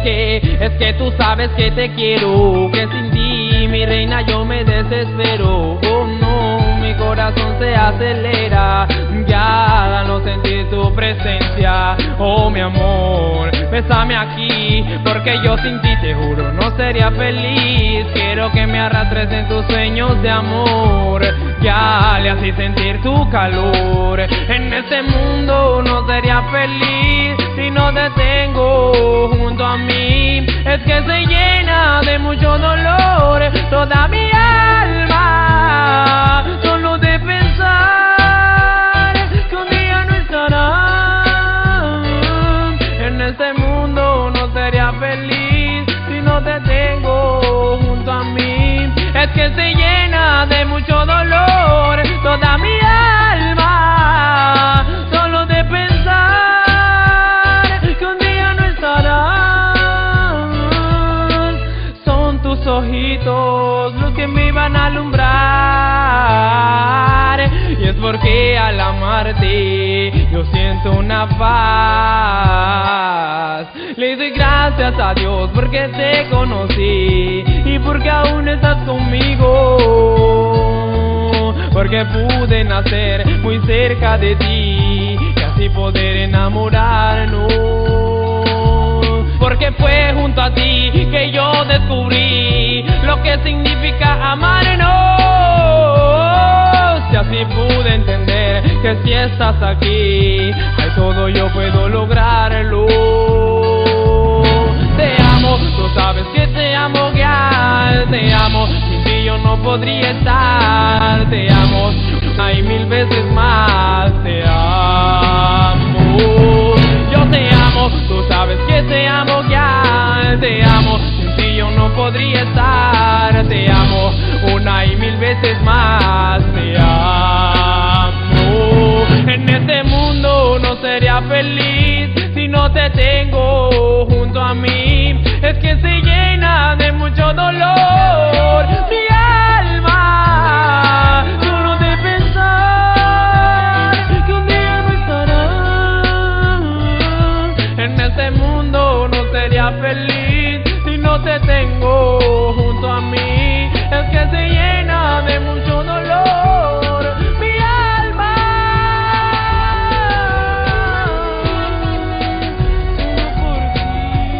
Es que tú sabes que te quiero, que sin ti, mi reina, yo me desespero. Oh no, mi corazón se acelera, ya no sentir tu presencia. Oh mi amor, bésame aquí, porque yo sin ti te juro no sería feliz. Quiero que me arrastres en tus sueños de amor, ya le así sentir tu calor. En este mundo no sería feliz si no te tengo junto a mí. Es que se llena de mucho dolor toda mi alma, solo de pensar que un día no estarás. En este mundo no sería feliz si no te tengo junto a mí. Es que se llena de mucho dolor toda mi alma, solo de pensar que un día no estarás. Son tus ojitos los que me van a alumbrar, y es porque al amarte yo siento una paz. Le doy gracias a Dios porque te conocí y porque aún estás conmigo, porque pude nacer muy cerca de ti y así poder enamorarnos. Porque fue junto a ti que yo descubrí lo que significa amarnos, y así pude entender que si estás aquí, ay, todo yo puedo lograrlo. Te amo, tú sabes que te amo, girl. Te amo, sin ti yo no podría estar. Te amo, hay 1000 veces más. Te amo, yo te amo, tú sabes que te amo, girl. Te amo, sin ti yo no podría estar. Te amo, 1 y 1000 veces más. Te amo. En este mundo no sería feliz si no te tengo junto a mí. Es que se llena de mucho dolor mi alma, solo de pensar que un día no estarás. En este mundo no sería feliz si no te tengo junto a mí. Es que se llena de mucho dolor mi alma.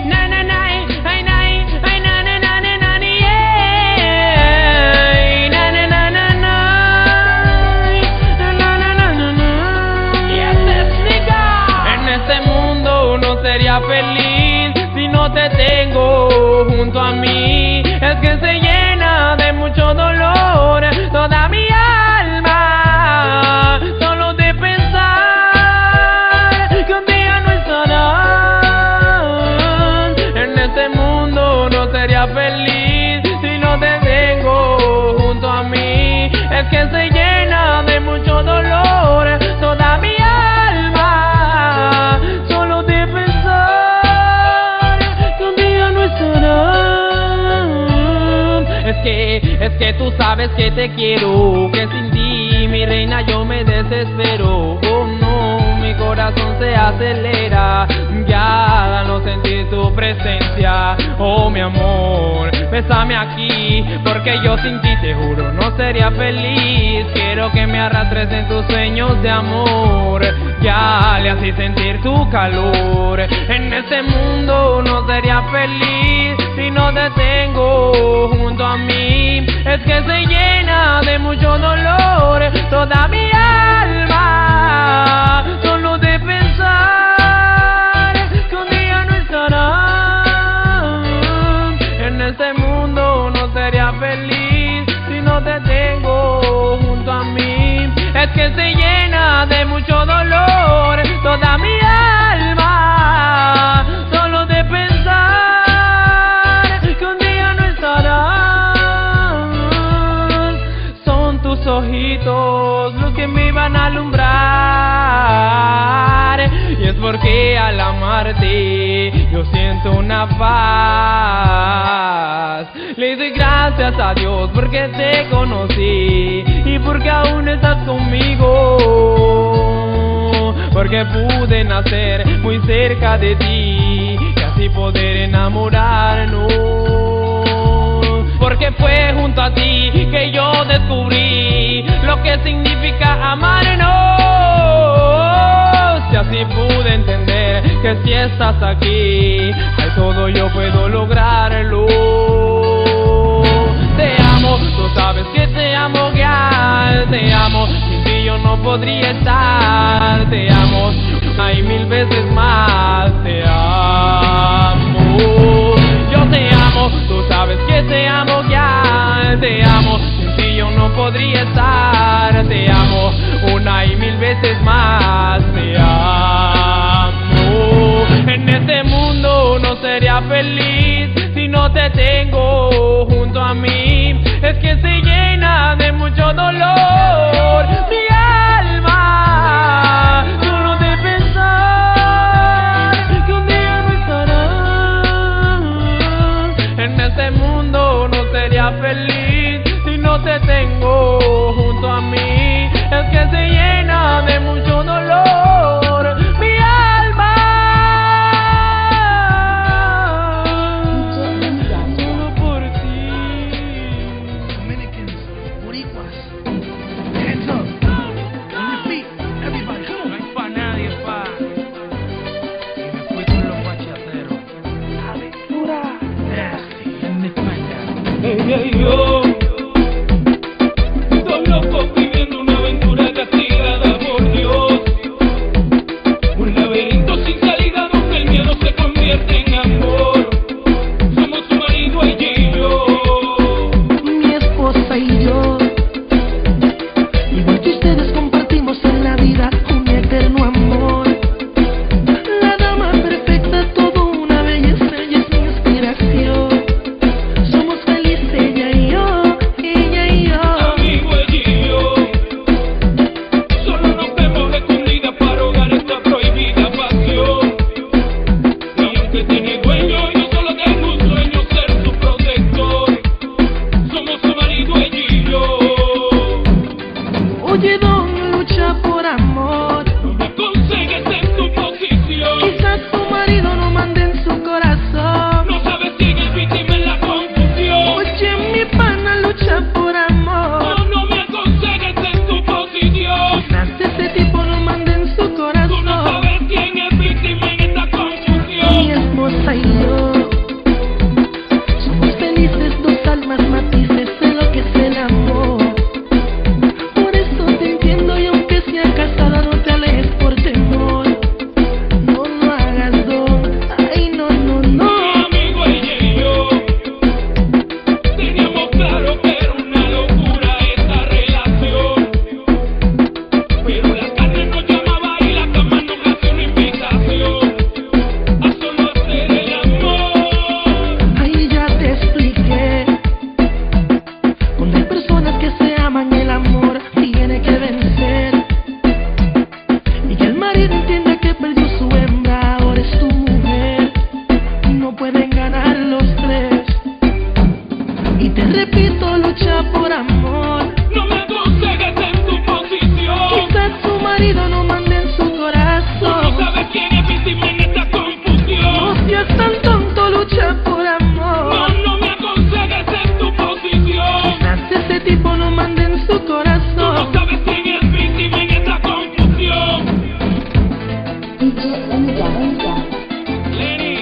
Na na na, ay na, ay na na na na na, yeah. Na na na na na, na na na na na. Yes, nigga. En este mundo no sería feliz si no te tengo junto a mí. Es que se llena de mucho dolor toda mi alma, solo de pensar que un día no estarás. En este mundo no sería feliz si no te tengo junto a mí. Es que se llena de mucho dolor toda mi alma, solo de pensar que un día no estarás. Es que tú sabes que te quiero, que sin ti, mi reina, yo me desespero. Oh no, mi corazón se acelera, ya no sentir tu presencia. Oh mi amor, bésame aquí, porque yo sin ti te juro no sería feliz. Quiero que me arrastres en tus sueños de amor, ya le así sentir tu calor. En este mundo no sería feliz si no te tengo junto a mí. Es que se llena de mucho dolor toda mi alma, solo de pensar que un día no estarás. En este mundo no sería feliz si no te tengo junto a mí. Es que se llena de mucho dolor toda mi alma, solo de pensar que un día no estarás. Son tus ojitos los que me van a alumbrar, y es porque al amarte yo siento una paz. Le doy gracias a Dios porque te conocí y porque aún estás conmigo, porque pude nacer muy cerca de ti y así poder enamorar. enamorar, no. Porque fue junto a ti que yo descubrí lo que significa amar, no. Si así pude entender que si estás aquí, ay, todo yo puedo lograrlo. Te amo, tú sabes que te amo, girl. Te amo, sin ti yo no podría estar. Te amo, hay 1000 veces más. Te amo, yo te amo, tú sabes que te amo, girl. Te amo, sin ti yo no podría estar. Te amo, 1 y 1000 veces más. Te amo. En este mundo no sería feliz si no te tengo junto a mí. Es que se llena de mucho dolor mi alma, solo de pensar que un día no estarás. En este mundo no sería feliz si no te tengo junto a mí. Es que se llena de mucho dolor mi alma, solo por ti. Dominicans, Boricuas, hands up, on your feet, everybody, come on. No hay pa' nadie, pa. Y me fui con los bachateros. Aventura, nasty. En España. Yo